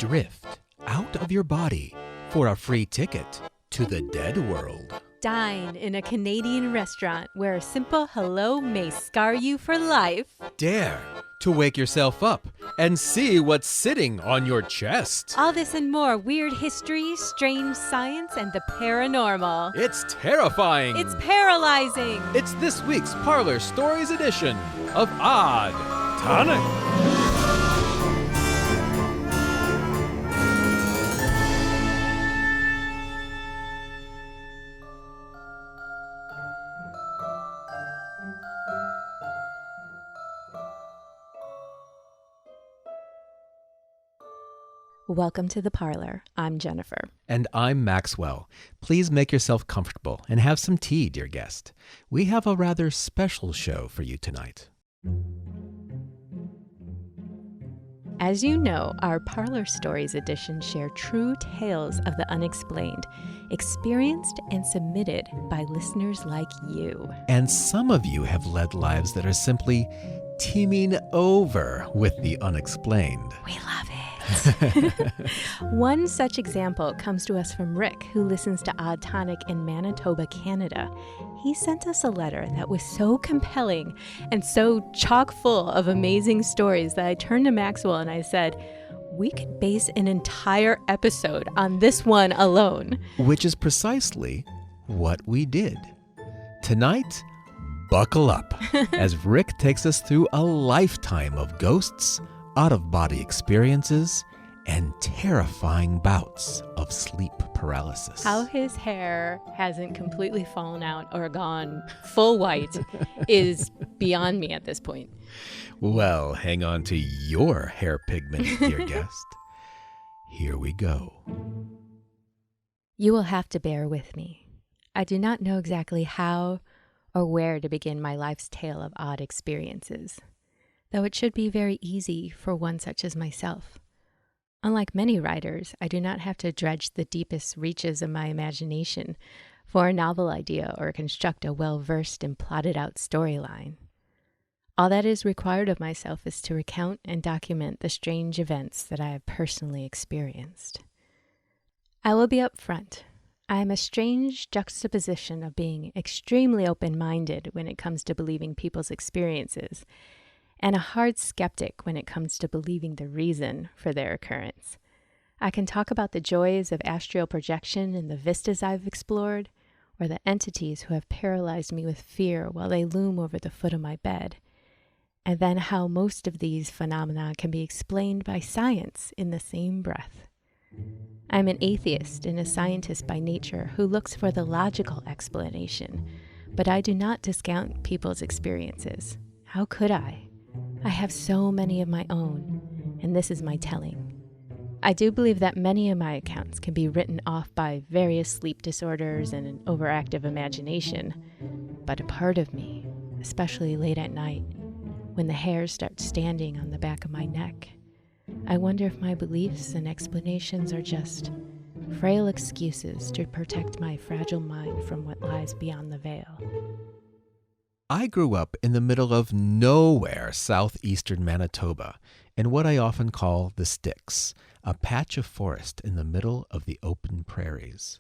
Drift out of your body for a free ticket to the dead world. Dine in a Canadian restaurant where a simple hello may scar you for life. Dare to wake yourself up and see what's sitting on your chest. All this and more: weird history, strange science, and the paranormal. It's terrifying. It's paralyzing. It's this week's Parlour Stories edition of Odd Tonic. Welcome to the Parlour. I'm Jennifer. And I'm Maxwell. Please make yourself comfortable and have some tea, dear guest. We have a rather special show for you tonight. As you know, our Parlour Stories edition share true tales of the unexplained, experienced and submitted by listeners like you. And some of you have led lives that are simply teeming over with the unexplained. We love it. One such example comes to us from Rykk, who listens to Odd Tonic in Manitoba, Canada. He sent us a letter that was so compelling and so chock full of amazing stories that I turned to Maxwell and I said, we could base an entire episode on this one alone. Which is precisely what we did. Tonight, buckle up as Rykk takes us through a lifetime of ghosts, out-of-body experiences, and terrifying bouts of sleep paralysis. How his hair hasn't completely fallen out or gone full white is beyond me at this point. Well, hang on to your hair pigment, dear guest. Here we go. You will have to bear with me. I do not know exactly how or where to begin my life's tale of odd experiences, though it should be very easy for one such as myself. Unlike many writers, I do not have to dredge the deepest reaches of my imagination for a novel idea or construct a well-versed and plotted-out storyline. All that is required of myself is to recount and document the strange events that I have personally experienced. I will be upfront. I am a strange juxtaposition of being extremely open-minded when it comes to believing people's experiences, and a hard skeptic when it comes to believing the reason for their occurrence. I can talk about the joys of astral projection and the vistas I've explored, or the entities who have paralyzed me with fear while they loom over the foot of my bed, and then how most of these phenomena can be explained by science in the same breath. I'm an atheist and a scientist by nature who looks for the logical explanation, but I do not discount people's experiences. How could I? I have so many of my own, and this is my telling. I do believe that many of my accounts can be written off by various sleep disorders and an overactive imagination, but a part of me, especially late at night, when the hairs start standing on the back of my neck, I wonder if my beliefs and explanations are just frail excuses to protect my fragile mind from what lies beyond the veil. I grew up in the middle of nowhere, southeastern Manitoba, in what I often call the Sticks, a patch of forest in the middle of the open prairies.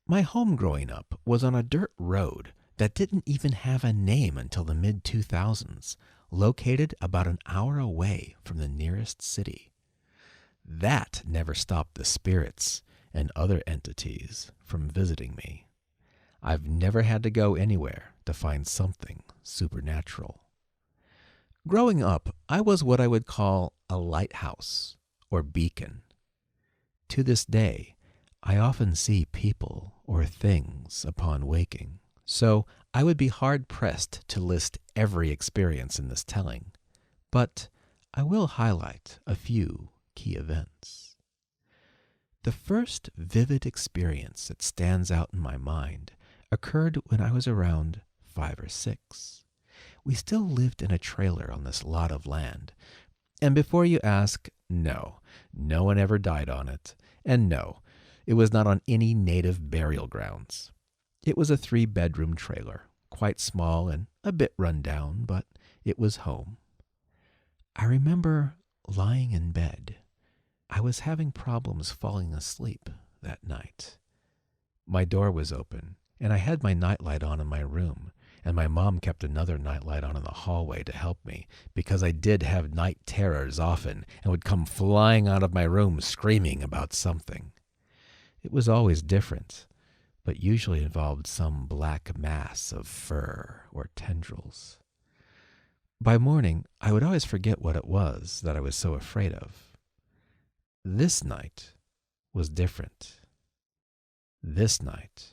My home growing up was on a dirt road that didn't even have a name until the mid-2000s, located about an hour away from the nearest city. That never stopped the spirits and other entities from visiting me. I've never had to go anywhere to find something supernatural. Growing up, I was what I would call a lighthouse or beacon. To this day, I often see people or things upon waking, so I would be hard-pressed to list every experience in this telling, but I will highlight a few key events. The first vivid experience that stands out in my mind occurred when I was around 5 or 6. We still lived in a trailer on this lot of land. And before you ask, no one ever died on it. And no, it was not on any native burial grounds. It was a 3-bedroom trailer, quite small and a bit run down, but it was home. I remember lying in bed. I was having problems falling asleep that night. My door was open, and I had my nightlight on in my room, and my mom kept another nightlight on in the hallway to help me, because I did have night terrors often and would come flying out of my room screaming about something. It was always different, but usually involved some black mass of fur or tendrils. By morning, I would always forget what it was that I was so afraid of. This night was different. This night,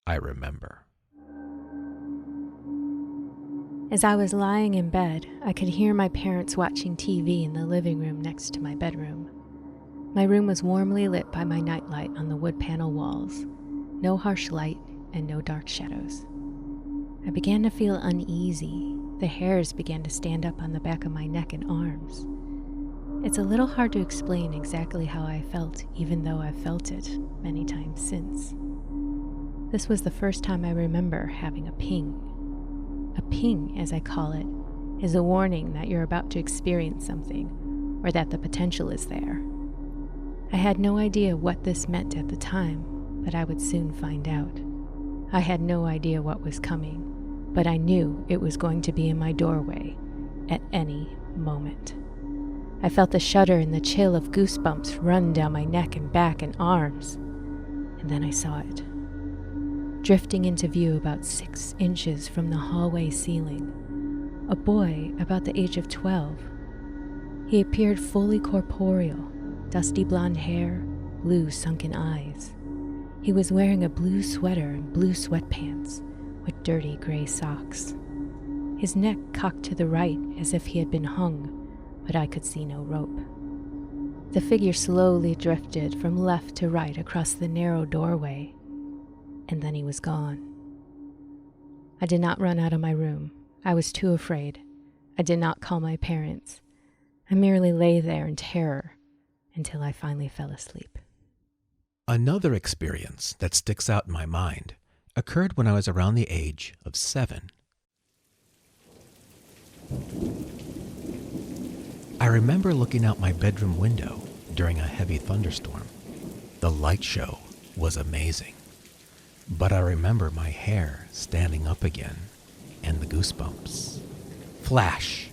I remember. As I was lying in bed, I could hear my parents watching TV in the living room next to my bedroom. My room was warmly lit by my nightlight on the wood panel walls. No harsh light and no dark shadows. I began to feel uneasy. The hairs began to stand up on the back of my neck and arms. It's a little hard to explain exactly how I felt, even though I've felt it many times since. This was the first time I remember having a ping. A ping, as I call it, is a warning that you're about to experience something, or that the potential is there. I had no idea what this meant at the time, but I would soon find out. I had no idea what was coming, but I knew it was going to be in my doorway at any moment. I felt the shudder and the chill of goosebumps run down my neck and back and arms, and then I saw it. Drifting into view about 6 inches from the hallway ceiling, a boy about the age of 12. He appeared fully corporeal, dusty blonde hair, blue sunken eyes. He was wearing a blue sweater and blue sweatpants with dirty gray socks. His neck cocked to the right as if he had been hung, but I could see no rope. The figure slowly drifted from left to right across the narrow doorway, and then he was gone. I did not run out of my room. I was too afraid. I did not call my parents. I merely lay there in terror until I finally fell asleep. Another experience that sticks out in my mind occurred when I was around the age of 7. I remember looking out my bedroom window during a heavy thunderstorm. The light show was amazing, but I remember my hair standing up again and the goosebumps. Flash!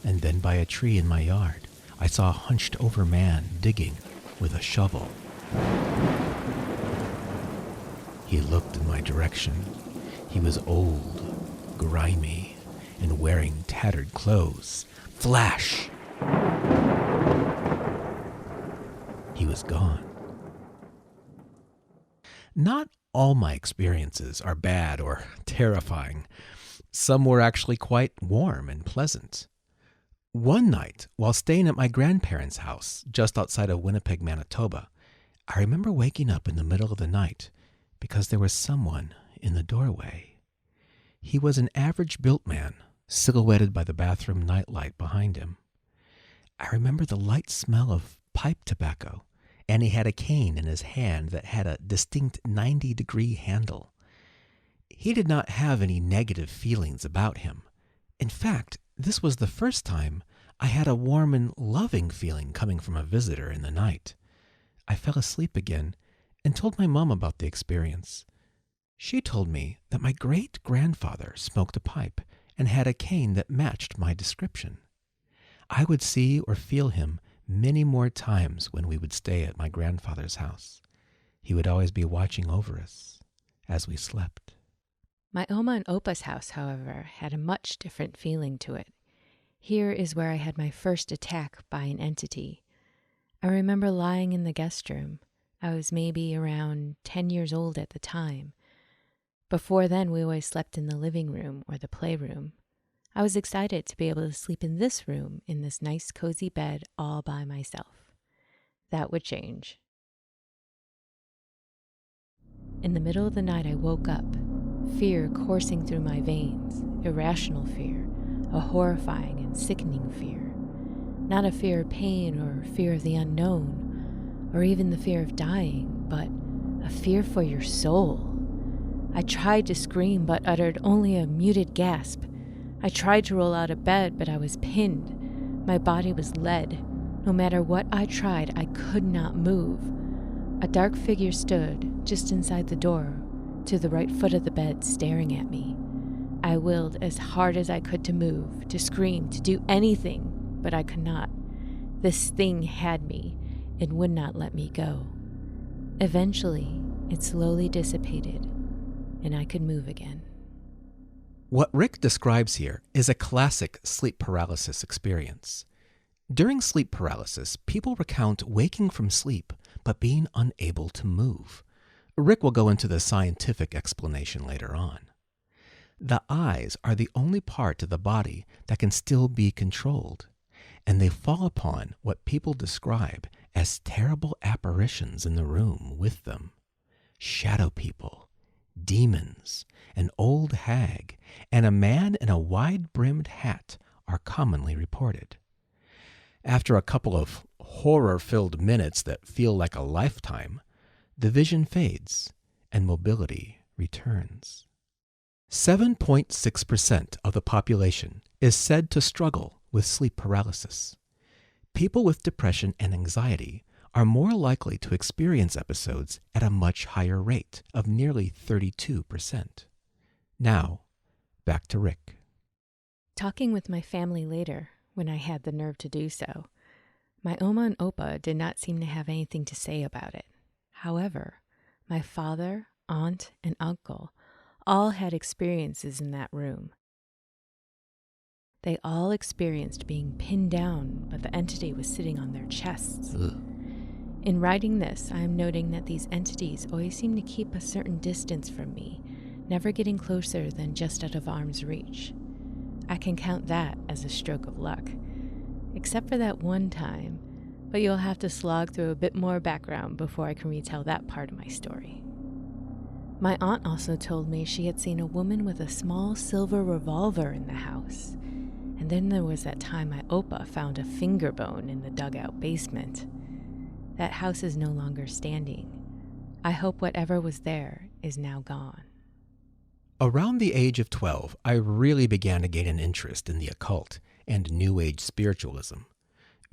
And then by a tree in my yard, I saw a hunched-over man digging with a shovel. He looked in my direction. He was old, grimy, and wearing tattered clothes. Flash! He was gone. Not all my experiences are bad or terrifying. Some were actually quite warm and pleasant. One night, while staying at my grandparents' house just outside of Winnipeg, Manitoba, I remember waking up in the middle of the night because there was someone in the doorway. He was an average-built man, silhouetted by the bathroom nightlight behind him. I remember the light smell of pipe tobacco, and he had a cane in his hand that had a distinct 90-degree handle. He did not have any negative feelings about him. In fact, this was the first time I had a warm and loving feeling coming from a visitor in the night. I fell asleep again and told my mom about the experience. She told me that my great-grandfather smoked a pipe and had a cane that matched my description. I would see or feel him many more times when we would stay at my grandfather's house. He would always be watching over us as we slept. My Oma and Opa's house, however, had a much different feeling to it. Here is where I had my first attack by an entity. I remember lying in the guest room. I was maybe around 10 years old at the time. Before then, we always slept in the living room or the playroom. I was excited to be able to sleep in this room, in this nice cozy bed, all by myself. That would change. In the middle of the night, I woke up, fear coursing through my veins, irrational fear, a horrifying and sickening fear. Not a fear of pain or fear of the unknown, or even the fear of dying, but a fear for your soul. I tried to scream, but uttered only a muted gasp. I tried to roll out of bed, but I was pinned. My body was lead. No matter what I tried, I could not move. A dark figure stood just inside the door, to the right foot of the bed, staring at me. I willed as hard as I could to move, to scream, to do anything, but I could not. This thing had me and would not let me go. Eventually, it slowly dissipated, and I could move again. What Rykk describes here is a classic sleep paralysis experience. During sleep paralysis, people recount waking from sleep but being unable to move. Rykk will go into the scientific explanation later on. The eyes are the only part of the body that can still be controlled, and they fall upon what people describe as terrible apparitions in the room with them. Shadow people, demons, an old hag, and a man in a wide-brimmed hat are commonly reported. After a couple of horror-filled minutes that feel like a lifetime, the vision fades and mobility returns. 7.6% of the population is said to struggle with sleep paralysis. People with depression and anxiety are more likely to experience episodes at a much higher rate of nearly 32%. Now, back to Rykk. Talking with my family later, when I had the nerve to do so, my Oma and Opa did not seem to have anything to say about it. However, my father, aunt, and uncle all had experiences in that room. They all experienced being pinned down, but the entity was sitting on their chests. Ugh. In writing this, I am noting that these entities always seem to keep a certain distance from me, never getting closer than just out of arm's reach. I can count that as a stroke of luck, except for that one time, but you'll have to slog through a bit more background before I can retell that part of my story. My aunt also told me she had seen a woman with a small silver revolver in the house, and then there was that time my Opa found a finger bone in the dugout basement. That house is no longer standing. I hope whatever was there is now gone. Around the age of 12, I really began to gain an interest in the occult and New Age spiritualism.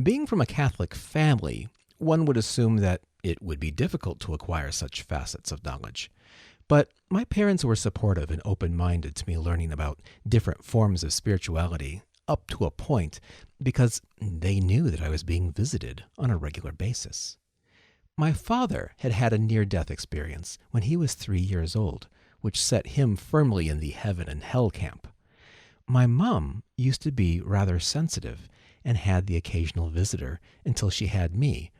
Being from a Catholic family, one would assume that it would be difficult to acquire such facets of knowledge. But my parents were supportive and open-minded to me learning about different forms of spirituality up to a point because they knew that I was being visited on a regular basis. My father had had a near-death experience when he was 3 years old, which set him firmly in the heaven and hell camp. My mom used to be rather sensitive and had the occasional visitor until she had me.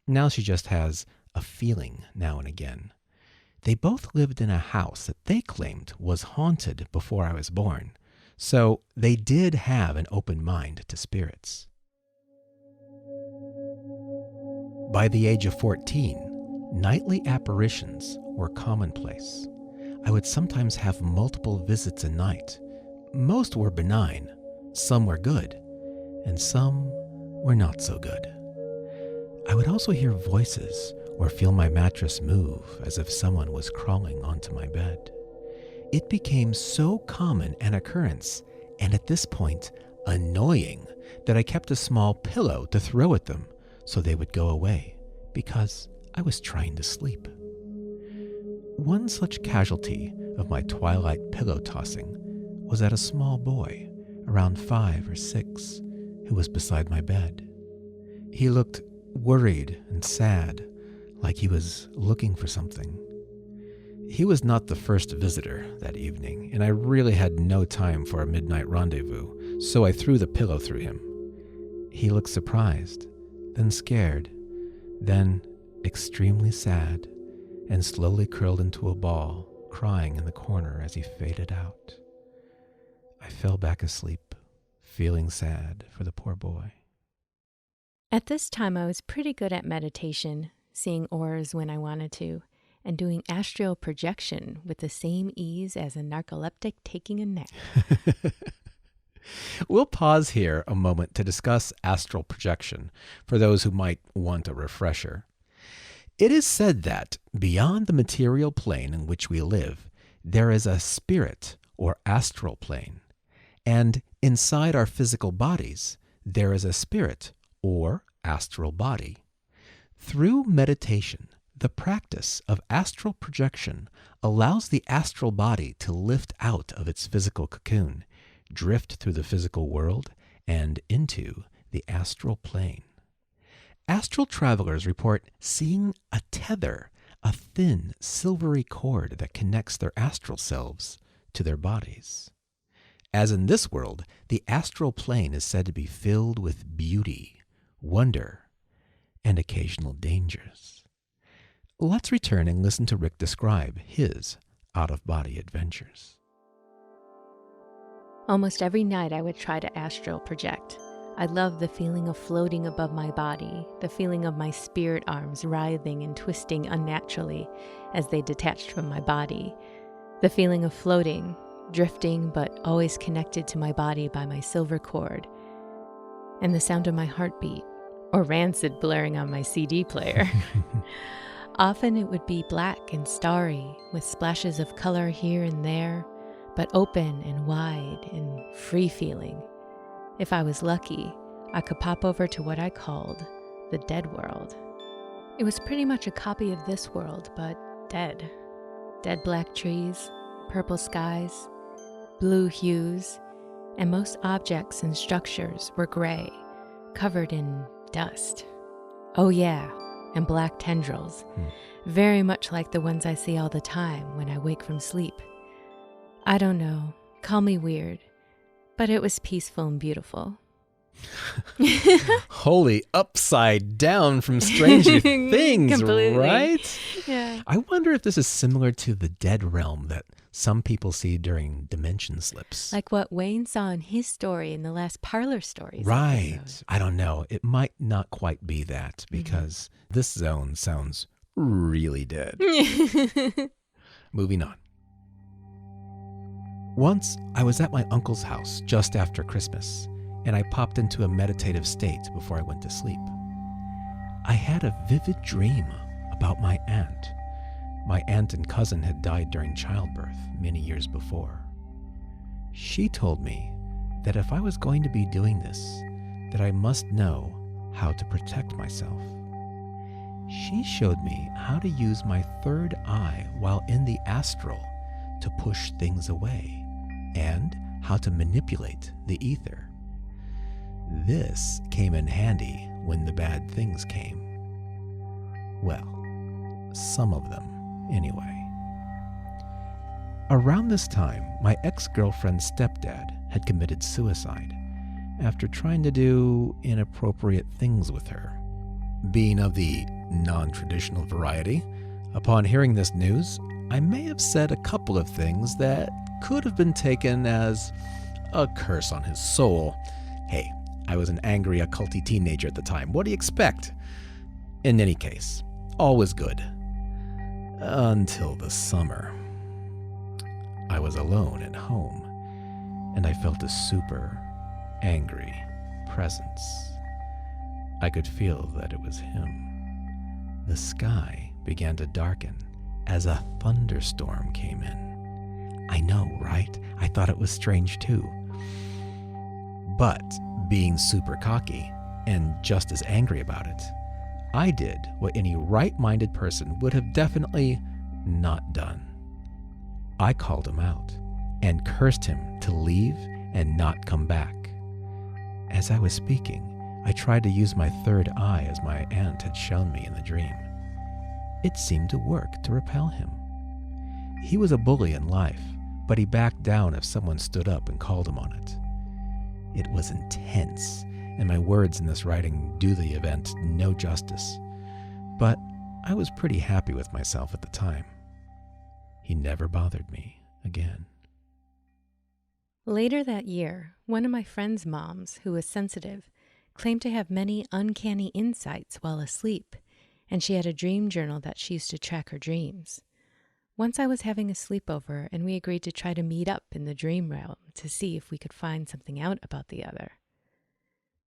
Now she just has a feeling now and again. They both lived in a house that they claimed was haunted before I was born, so they did have an open mind to spirits. By the age of 14, nightly apparitions were commonplace. I would sometimes have multiple visits a night. Most were benign, some were good, and some were not so good. I would also hear voices or feel my mattress move as if someone was crawling onto my bed. It became so common an occurrence, and at this point, annoying, that I kept a small pillow to throw at them so they would go away, because I was trying to sleep. One such casualty of my twilight pillow tossing was at a small boy, around 5 or 6, who was beside my bed. He looked worried and sad, like he was looking for something. He was not the first visitor that evening, and I really had no time for a midnight rendezvous, so I threw the pillow through him. He looked surprised, then scared, then extremely sad, and slowly curled into a ball, crying in the corner as he faded out. I fell back asleep, feeling sad for the poor boy. At this time, I was pretty good at meditation, seeing auras when I wanted to, and doing astral projection with the same ease as a narcoleptic taking a nap. We'll pause here a moment to discuss astral projection for those who might want a refresher. It is said that beyond the material plane in which we live, there is a spirit or astral plane, and inside our physical bodies, there is a spirit or astral body. Through meditation, the practice of astral projection allows the astral body to lift out of its physical cocoon, drift through the physical world, and into the astral plane. Astral travelers report seeing a tether, a thin, silvery cord that connects their astral selves to their bodies. As in this world, the astral plane is said to be filled with beauty, wonder, and occasional dangers. Let's return and listen to Rykk describe his out-of-body adventures. Almost every night I would try to astral project. I loved the feeling of floating above my body, the feeling of my spirit arms writhing and twisting unnaturally as they detached from my body, the feeling of floating, drifting but always connected to my body by my silver cord, and the sound of my heartbeat, or Rancid blaring on my CD player. Often it would be black and starry, with splashes of color here and there, but open and wide and free-feeling. If I was lucky, I could pop over to what I called the dead world. It was pretty much a copy of this world, but dead. Dead black trees, purple skies, blue hues, and most objects and structures were gray, covered in dust. Oh yeah, and black tendrils, very much like the ones I see all the time when I wake from sleep. I don't know, call me weird, but it was peaceful and beautiful. Holy upside down from Stranger Things, Completely. Right? Yeah. I wonder if this is similar to the dead realm that some people see during dimension slips. Like what Wayne saw in his story in the last Parlour Stories Right. episode. I don't know. It might not quite be that because this zone sounds really dead. Moving on. Once, I was at my uncle's house just after Christmas, and I popped into a meditative state before I went to sleep. I had a vivid dream about my aunt. My aunt and cousin had died during childbirth many years before. She told me that if I was going to be doing this, that I must know how to protect myself. She showed me how to use my third eye while in the astral to push things away, and how to manipulate the ether. This came in handy when the bad things came. Well, some of them, anyway. Around this time, my ex-girlfriend's stepdad had committed suicide after trying to do inappropriate things with her. Being of the non-traditional variety, upon hearing this news, I may have said a couple of things that could have been taken as a curse on his soul. Hey, I was an angry, occulty teenager at the time. What do you expect? In any case, all was good. Until the summer. I was alone at home, and I felt a super angry presence. I could feel that it was him. The sky began to darken as a thunderstorm came in. I know, right? I thought it was strange too. But being super cocky and just as angry about it, I did what any right-minded person would have definitely not done. I called him out and cursed him to leave and not come back. As I was speaking, I tried to use my third eye as my aunt had shown me in the dream. It seemed to work to repel him. He was a bully in life, but he backed down if someone stood up and called him on it. It was intense, and my words in this writing do the event no justice, but I was pretty happy with myself at the time. He never bothered me again. Later that year, one of my friend's moms, who was sensitive, claimed to have many uncanny insights while asleep, and she had a dream journal that she used to track her dreams. Once I was having a sleepover, and we agreed to try to meet up in the dream realm to see if we could find something out about the other.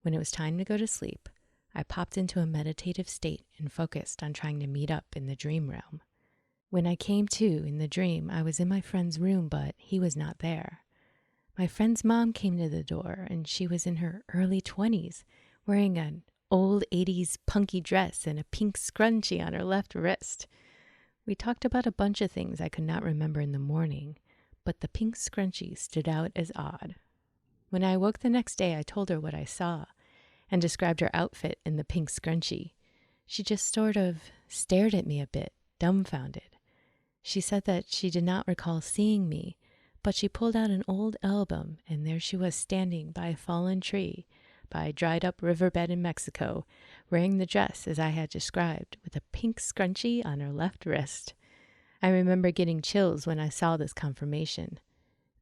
When it was time to go to sleep, I popped into a meditative state and focused on trying to meet up in the dream realm. When I came to in the dream, I was in my friend's room, but he was not there. My friend's mom came to the door, and she was in her early 20s, wearing an old 80s punky dress and a pink scrunchie on her left wrist. We talked about a bunch of things I could not remember in the morning, but the pink scrunchie stood out as odd. When I awoke the next day, I told her what I saw and described her outfit in the pink scrunchie. She just sort of stared at me a bit, dumbfounded. She said that she did not recall seeing me, but she pulled out an old album, and there she was standing by a fallen tree, by a dried-up riverbed in Mexico, wearing the dress as I had described, with a pink scrunchie on her left wrist. I remember getting chills when I saw this confirmation.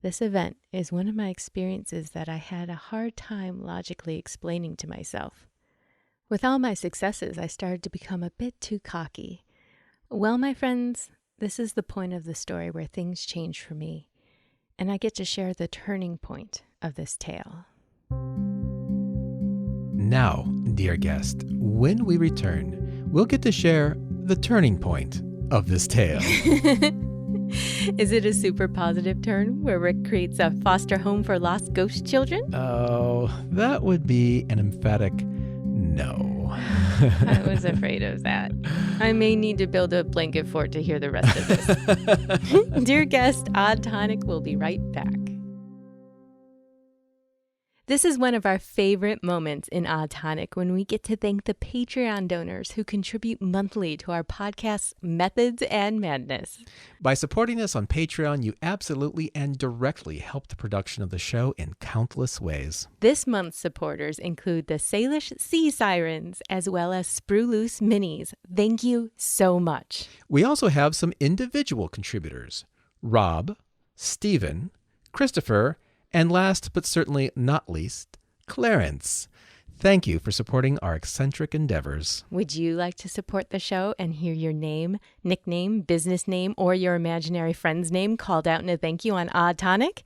This event is one of my experiences that I had a hard time logically explaining to myself. With all my successes, I started to become a bit too cocky. Well, my friends, this is the point of the story where things change for me, and I get to share the turning point of this tale. Now, dear guest, when we return, we'll get to share the turning point of this tale. Is it a super positive turn where Rykk creates a foster home for lost ghost children? Oh, that would be an emphatic no. I was afraid of that. I may need to build a blanket fort to hear the rest of this. Dear guest, Odd Tonic will be right back. This is one of our favorite moments in Odd Tonic when we get to thank the Patreon donors who contribute monthly to our podcast's methods and madness. By supporting us on Patreon, you absolutely and directly help the production of the show in countless ways. This month's supporters include the Salish Sea Sirens as well as Sprue Loose Minis. Thank you so much. We also have some individual contributors: Rob, Stephen, Christopher, and last but certainly not least, Clarence. Thank you for supporting our eccentric endeavors. Would you like to support the show and hear your name, nickname, business name, or your imaginary friend's name called out in a thank you on Odd Tonic?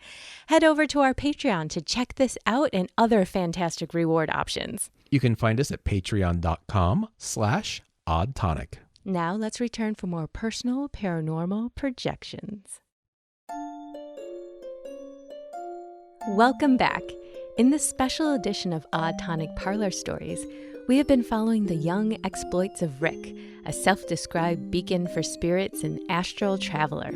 Head over to our Patreon to check this out and other fantastic reward options. You can find us at patreon.com/oddtonic. Now let's return for more personal paranormal projections. Welcome back. In this special edition of Odd Tonic Parlour Stories, we have been following the young exploits of Rykk, a self-described beacon for spirits and astral traveler.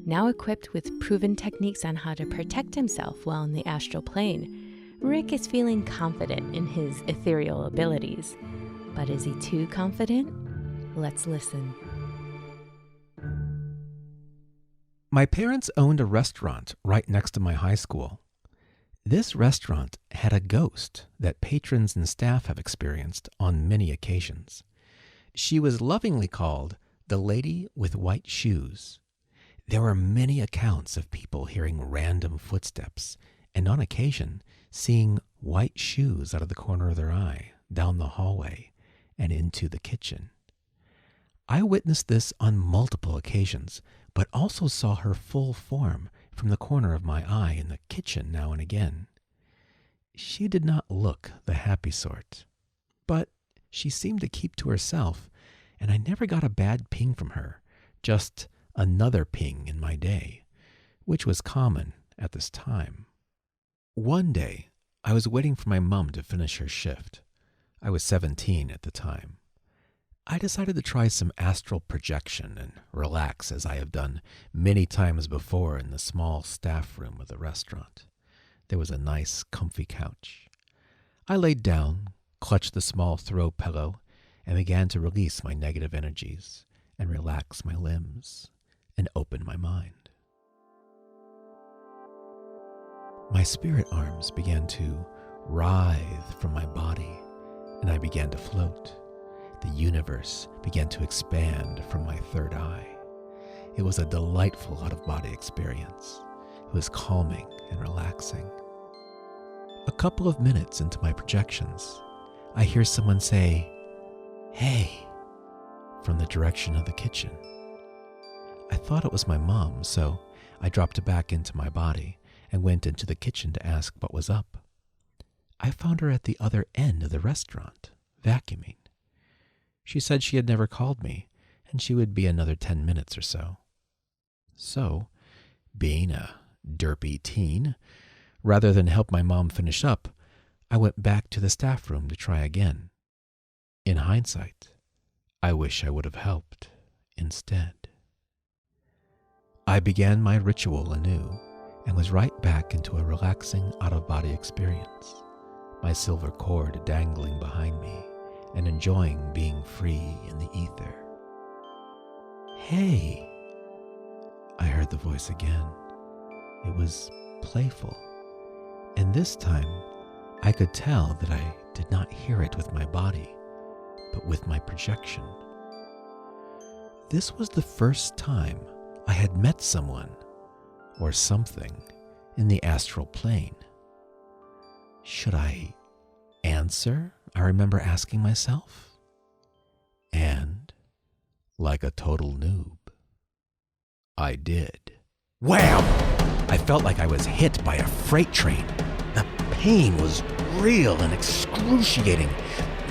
Now equipped with proven techniques on how to protect himself while in the astral plane, Rykk is feeling confident in his ethereal abilities. But is he too confident? Let's listen. My parents owned a restaurant right next to my high school. This restaurant had a ghost that patrons and staff have experienced on many occasions. She was lovingly called the Lady with White Shoes. There were many accounts of people hearing random footsteps and on occasion seeing white shoes out of the corner of their eye, down the hallway, and into the kitchen. I witnessed this on multiple occasions, but also saw her full form from the corner of my eye in the kitchen now and again. She did not look the happy sort, but she seemed to keep to herself, and I never got a bad ping from her, just another ping in my day, which was common at this time. One day, I was waiting for my mom to finish her shift. I was 17 at the time. I decided to try some astral projection and relax as I have done many times before in the small staff room of the restaurant. There was a nice, comfy couch. I laid down, clutched the small throw pillow, and began to release my negative energies and relax my limbs and open my mind. My spirit arms began to writhe from my body, and I began to float. The universe began to expand from my third eye. It was a delightful out-of-body experience. It was calming and relaxing. A couple of minutes into my projections, I hear someone say, "Hey," from the direction of the kitchen. I thought it was my mom, so I dropped back into my body and went into the kitchen to ask what was up. I found her at the other end of the restaurant, vacuuming. She said she had never called me, and she would be another 10 minutes or so. So, being a derpy teen, rather than help my mom finish up, I went back to the staff room to try again. In hindsight, I wish I would have helped instead. I began my ritual anew and was right back into a relaxing out-of-body experience, my silver cord dangling behind me and enjoying being free in the ether. "Hey," I heard the voice again. It was playful, and this time I could tell that I did not hear it with my body, but with my projection. This was the first time I had met someone or something in the astral plane. Should I answer? I remember asking myself. And, like a total noob, I did. Wham! I felt like I was hit by a freight train. The pain was real and excruciating.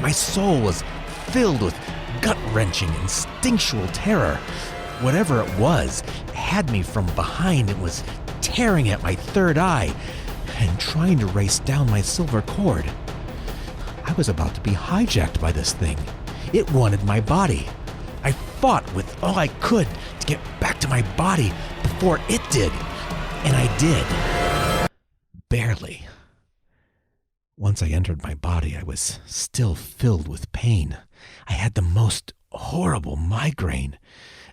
My soul was filled with gut-wrenching, instinctual terror. Whatever it was had me from behind and was tearing at my third eye and trying to race down my silver cord. I was about to be hijacked by this thing. It wanted my body. I fought with all I could to get back to my body before it did. And I did. Barely. Once I entered my body, I was still filled with pain. I had the most horrible migraine.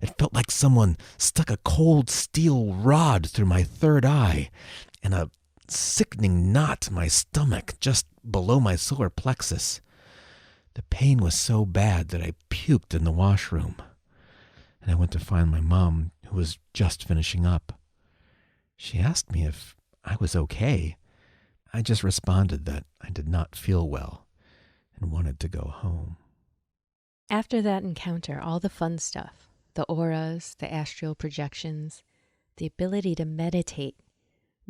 It felt like someone stuck a cold steel rod through my third eye and a sickening knot in my stomach just below my solar plexus. The pain was so bad that I puked in the washroom, and I went to find my mom, who was just finishing up. She asked me if I was okay. I just responded that I did not feel well and wanted to go home. After that encounter, all the fun stuff, the auras, the astral projections, the ability to meditate,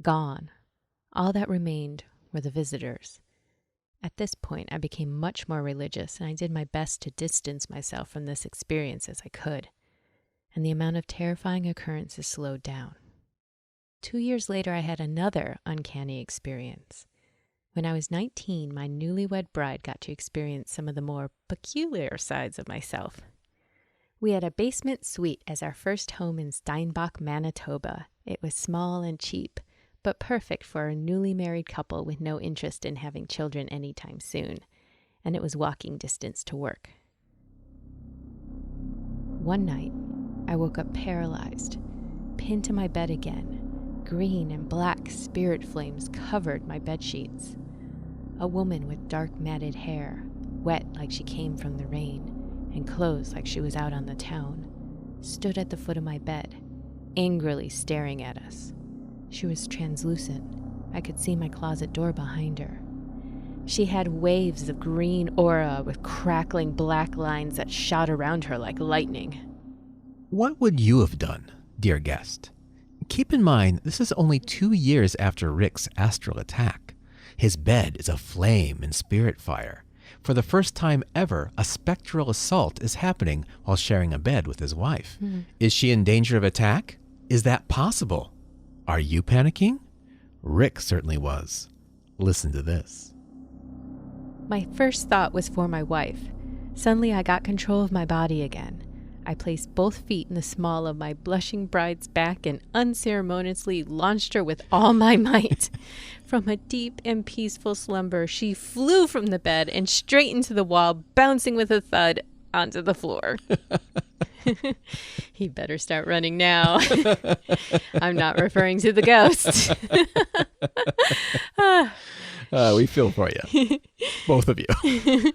gone. All that remained were the visitors. At this point, I became much more religious, and I did my best to distance myself from this experience as I could, and the amount of terrifying occurrences slowed down. 2 years later, I had another uncanny experience. When I was 19, my newlywed bride got to experience some of the more peculiar sides of myself. We had a basement suite as our first home in Steinbach, Manitoba. It was small and cheap, but perfect for a newly married couple with no interest in having children anytime soon, and it was walking distance to work. One night, I woke up paralyzed, pinned to my bed again. Green and black spirit flames covered my bedsheets. A woman with dark matted hair, wet like she came from the rain, and clothes like she was out on the town, stood at the foot of my bed, angrily staring at us. She was translucent. I could see my closet door behind her. She had waves of green aura with crackling black lines that shot around her like lightning. What would you have done, dear guest? Keep in mind, this is only 2 years after Rykk's astral attack. His bed is aflame in spirit fire. For the first time ever, a spectral assault is happening while sharing a bed with his wife. Is she in danger of attack? Is that possible? Are you panicking? Rykk certainly was. Listen to this. My first thought was for my wife. Suddenly I got control of my body again. I placed both feet in the small of my blushing bride's back and unceremoniously launched her with all my might. From a deep and peaceful slumber, she flew from the bed and straight into the wall, bouncing with a thud onto the floor. He better start running now. I'm not referring to the ghost. We feel for you. Both of you.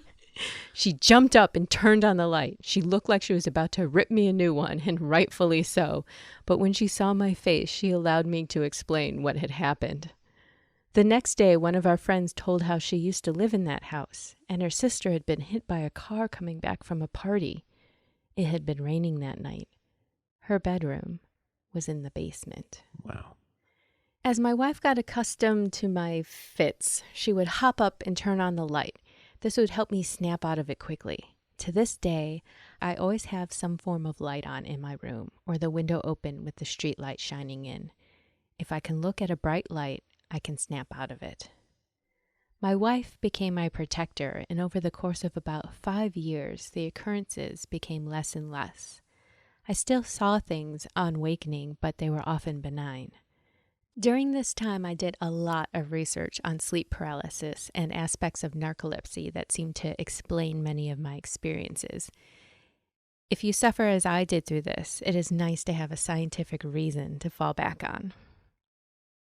She jumped up and turned on the light. She looked like she was about to rip me a new one, and rightfully so. But when she saw my face, she allowed me to explain what had happened. The next day, one of our friends told how she used to live in that house, and her sister had been hit by a car coming back from a party. It had been raining that night. Her bedroom was in the basement. Wow. As my wife got accustomed to my fits, she would hop up and turn on the light. This would help me snap out of it quickly. To this day, I always have some form of light on in my room or the window open with the street light shining in. If I can look at a bright light, I can snap out of it. My wife became my protector, and over the course of about 5 years, the occurrences became less and less. I still saw things on wakening, but they were often benign. During this time, I did a lot of research on sleep paralysis and aspects of narcolepsy that seemed to explain many of my experiences. If you suffer as I did through this, it is nice to have a scientific reason to fall back on.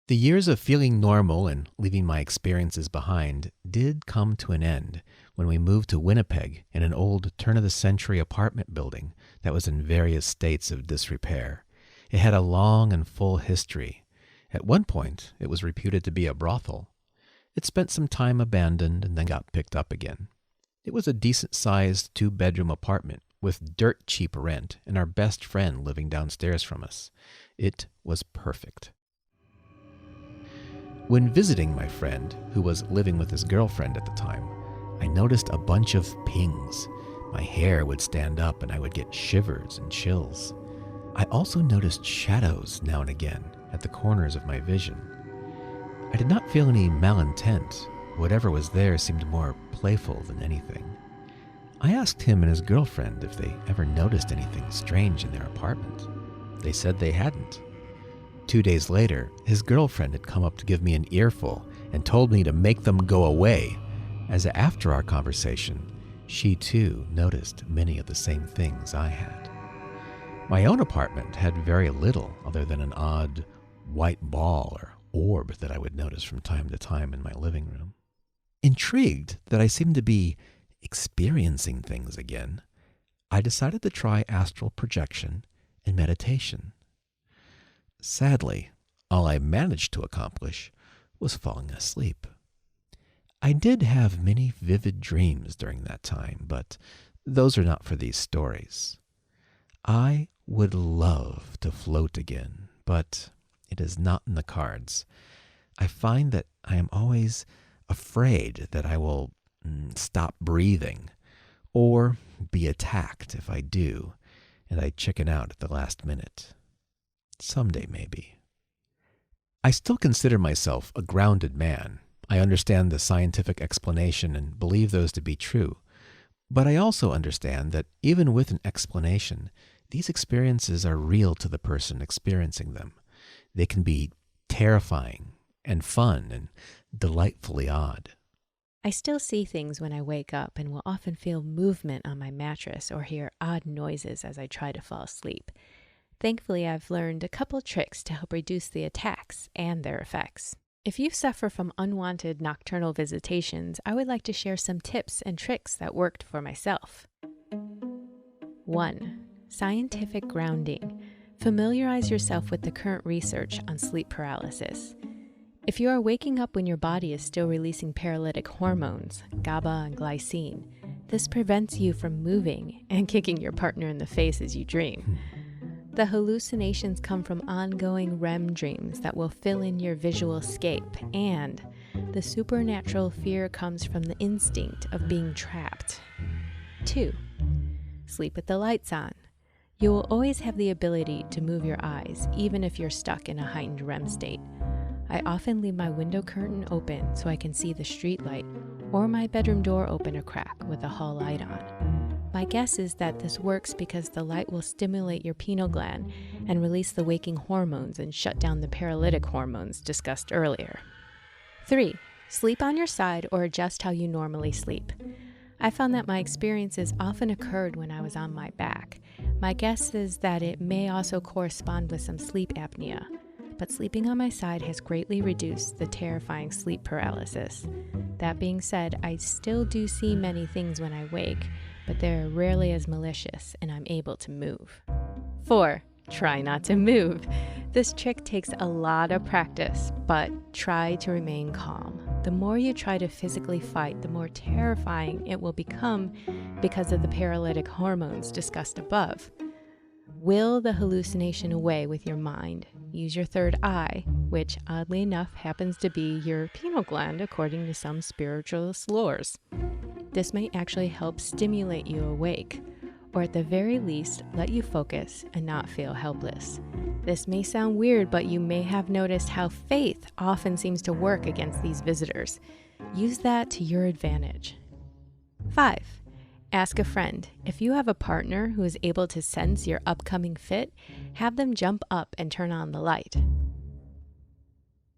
The years of feeling normal and leaving my experiences behind did come to an end when we moved to Winnipeg in an old turn-of-the-century apartment building that was in various states of disrepair. It had a long and full history. At one point, it was reputed to be a brothel. It spent some time abandoned and then got picked up again. It was a decent-sized 2-bedroom apartment with dirt-cheap rent and our best friend living downstairs from us. It was perfect. When visiting my friend, who was living with his girlfriend at the time, I noticed a bunch of pings. My hair would stand up and I would get shivers and chills. I also noticed shadows now and again at the corners of my vision. I did not feel any malintent. Whatever was there seemed more playful than anything. I asked him and his girlfriend if they ever noticed anything strange in their apartment. They said they hadn't. 2 days later, his girlfriend had come up to give me an earful and told me to make them go away, as after our conversation, she too noticed many of the same things I had. My own apartment had very little other than an odd white ball or orb that I would notice from time to time in my living room. Intrigued that I seemed to be experiencing things again, I decided to try astral projection and meditation. Sadly, all I managed to accomplish was falling asleep. I did have many vivid dreams during that time, but those are not for these stories. I would love to float again, but it is not in the cards. I find that I am always afraid that I will stop breathing or be attacked if I do, and I chicken out at the last minute. Someday, maybe. I still consider myself a grounded man. I understand the scientific explanation and believe those to be true. But I also understand that even with an explanation, these experiences are real to the person experiencing them. They can be terrifying and fun and delightfully odd. I still see things when I wake up and will often feel movement on my mattress or hear odd noises as I try to fall asleep. Thankfully, I've learned a couple tricks to help reduce the attacks and their effects. If you suffer from unwanted nocturnal visitations, I would like to share some tips and tricks that worked for myself. 1. Scientific grounding. Familiarize yourself with the current research on sleep paralysis. If you are waking up when your body is still releasing paralytic hormones, GABA and glycine, this prevents you from moving and kicking your partner in the face as you dream. The hallucinations come from ongoing REM dreams that will fill in your visual scape, and the supernatural fear comes from the instinct of being trapped. 2. Sleep with the lights on. You will always have the ability to move your eyes, even if you're stuck in a heightened REM state. I often leave my window curtain open so I can see the street light, or my bedroom door open a crack with a hall light on. My guess is that this works because the light will stimulate your pineal gland and release the waking hormones and shut down the paralytic hormones discussed earlier. 3. Sleep on your side or adjust how you normally sleep. I found that my experiences often occurred when I was on my back. My guess is that it may also correspond with some sleep apnea, but sleeping on my side has greatly reduced the terrifying sleep paralysis. That being said, I still do see many things when I wake, but they're rarely as malicious and I'm able to move. 4. Try not to move. This trick takes a lot of practice, but try to remain calm. The more you try to physically fight, the more terrifying it will become because of the paralytic hormones discussed above. Will the hallucination away with your mind. Use your third eye, which oddly enough happens to be your pineal gland according to some spiritualist lores. This may actually help stimulate you awake, or at the very least, let you focus and not feel helpless. This may sound weird, but you may have noticed how faith often seems to work against these visitors. Use that to your advantage. 5. Ask a friend. If you have a partner who is able to sense your upcoming fit, have them jump up and turn on the light.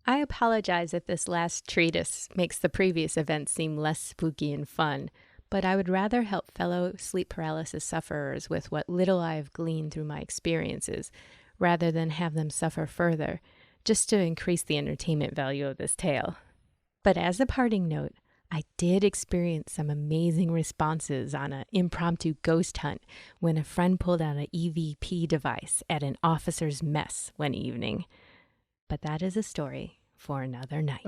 I apologize if this last treatise makes the previous events seem less spooky and fun, but I would rather help fellow sleep paralysis sufferers with what little I have gleaned through my experiences, rather than have them suffer further, just to increase the entertainment value of this tale. But as a parting note, I did experience some amazing responses on an impromptu ghost hunt when a friend pulled out an EVP device at an officer's mess one evening. But that is a story for another night.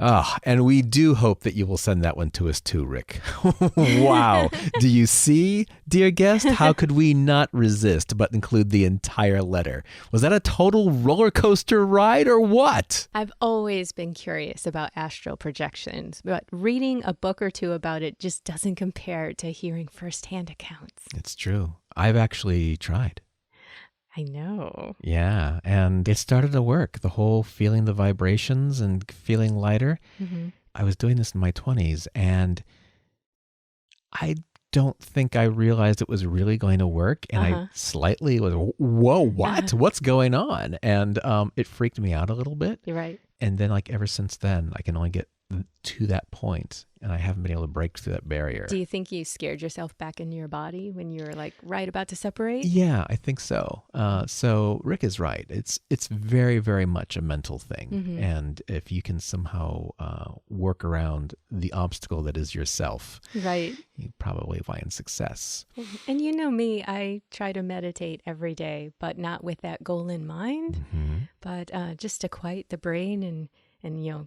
And we do hope that you will send that one to us too, Rykk. Wow. Do you see, dear guest? How could we not resist but include the entire letter? Was that a total roller coaster ride or what? I've always been curious about astral projections, but reading a book or two about it just doesn't compare to hearing firsthand accounts. It's true. I've actually tried. I know. Yeah, and it started to work. The whole feeling the vibrations and feeling lighter. Mm-hmm. I was doing this in my 20s, and I don't think I realized it was really going to work. And I slightly was, whoa, what? What's going on? And it freaked me out a little bit. You're right. And then ever since then, I can only get to that point, and I haven't been able to break through that barrier. Do you think you scared yourself back into your body when you were right about to separate? Yeah, I think so. So Rykk is right. It's very, very much a mental thing. Mm-hmm. And if you can somehow work around the obstacle that is yourself, right, you probably find success. And you know me, I try to meditate every day, but not with that goal in mind, but just to quiet the brain and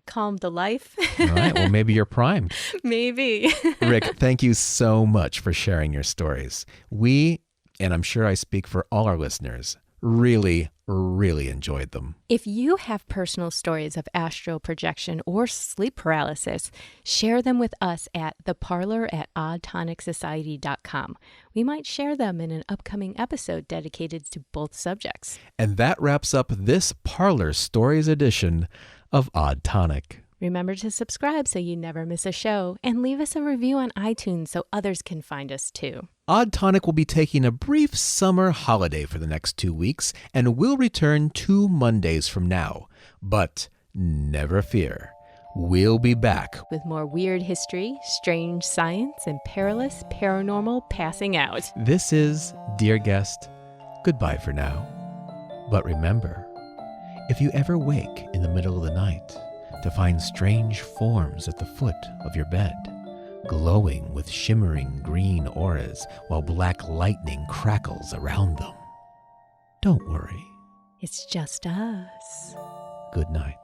calm the life. All right. Well, maybe you're primed. Maybe. Rykk, thank you so much for sharing your stories. We, and I'm sure I speak for all our listeners, really, really enjoyed them. If you have personal stories of astral projection or sleep paralysis, share them with us at the Parlour at oddtonicsociety.com. We might share them in an upcoming episode dedicated to both subjects. And that wraps up this Parlour Stories edition of Odd Tonic. Remember to subscribe so you never miss a show, and leave us a review on iTunes so others can find us too. Odd Tonic will be taking a brief summer holiday for the next 2 weeks, and will return 2 Mondays from now. But never fear, we'll be back with more weird history, strange science, and perilous paranormal passing out. This is, dear guest, goodbye for now. But remember, if you ever wake in the middle of the night to find strange forms at the foot of your bed, glowing with shimmering green auras while black lightning crackles around them, don't worry. It's just us. Good night.